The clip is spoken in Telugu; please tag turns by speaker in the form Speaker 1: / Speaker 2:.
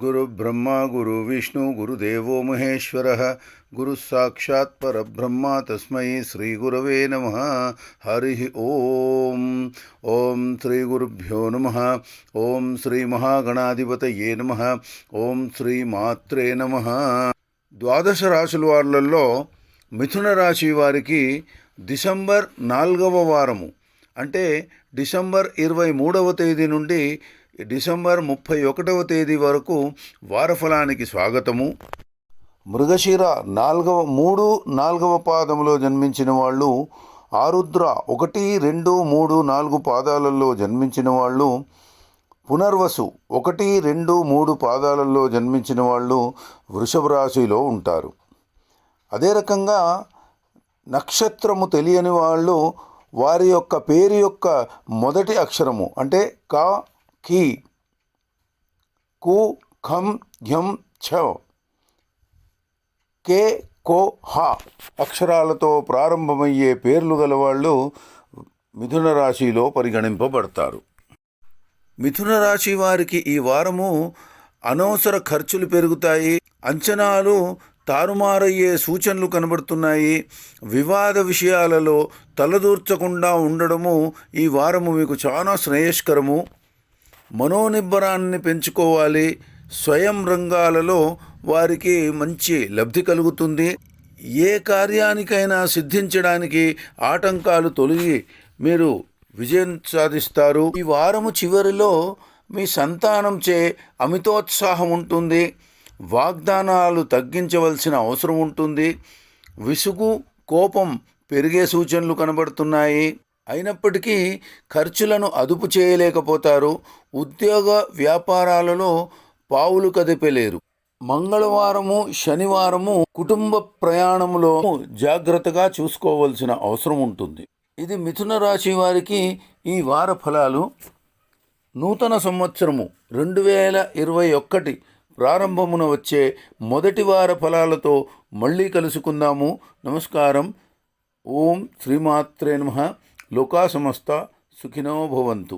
Speaker 1: गुरुब्रह्मा गुरुविष्णु गुरुदेवो महेश्वरः गुरुः साक्षात् परब्रह्म तस्मै श्रीगुरवे नमः। हरिः ओम्। ओं श्रीगुरुभ्यो नमः। ओं श्रीमहागणाधिपतये नमः। ओं श्रीमात्रे नमः। ద్వాదశ రాశుల వార్లలో మిథున రాశి వారికి డిసెంబర్ 4వ వారము అంటే డిసెంబర్ 23వ తేదీ నుండి డిసెంబర్ 31వ తేదీ వరకు వారఫలానికి స్వాగతము. మృగశిర 4వ పాదములో జన్మించిన వాళ్ళు, ఆరుద్ర 1, 2, 3, 4 పాదాలలో జన్మించిన వాళ్ళు, పునర్వసు 1, 2, 3 పాదాలలో జన్మించిన వాళ్ళు వృషభ రాశిలో ఉంటారు. అదే రకంగా నక్షత్రము తెలియని వాళ్ళు వారి యొక్క పేరు యొక్క మొదటి అక్షరము అంటే క, కి, కు, ఖం, ఝం, ఛ, కే, కో, హ అక్షరాలతో ప్రారంభమయ్యే పేర్లు గలవాళ్ళు మిథున రాశిలో పరిగణింపబడతారు. మిథున రాశి వారికి ఈ వారము అనవసర ఖర్చులు పెరుగుతాయి, అంచనాలు తారుమారయ్యే సూచనలు కనబడుతున్నాయి. వివాద విషయాలలో తలదూర్చకుండా ఉండడము ఈ వారము మీకు చాలా శ్రేయస్కరము. మనోనిబ్బరాన్ని పెంచుకోవాలి. స్వయం రంగాలలో వారికి మంచి లబ్ధి కలుగుతుంది. ఏ కార్యానికైనా సిద్ధించడానికి ఆటంకాలు తొలగి మీరు విజయం సాధిస్తారు. ఈ వారము చివరిలో మీ సంతానంచే అమితోత్సాహం ఉంటుంది. వాగ్దానాలు తగ్గించవలసిన అవసరం ఉంటుంది. విసుగు, కోపం పెరిగే సూచనలు కనబడుతున్నాయి. అయినప్పటికీ ఖర్చులను అదుపు చేయలేకపోతారు. ఉద్యోగ వ్యాపారాలలో పావులు కదిపలేరు. మంగళవారము, శనివారము కుటుంబ ప్రయాణములో జాగ్రత్తగా చూసుకోవలసిన అవసరం ఉంటుంది. ఇది మిథున రాశి వారికి ఈ వార ఫలాలు. నూతన సంవత్సరము 2021 ప్రారంభమున వచ్చే మొదటి వార ఫలాలతో మళ్ళీ కలుసుకుందాము. నమస్కారం. ఓం శ్రీమాత్రే నమః. లోకా సమస్త సుఖినో భవంతు.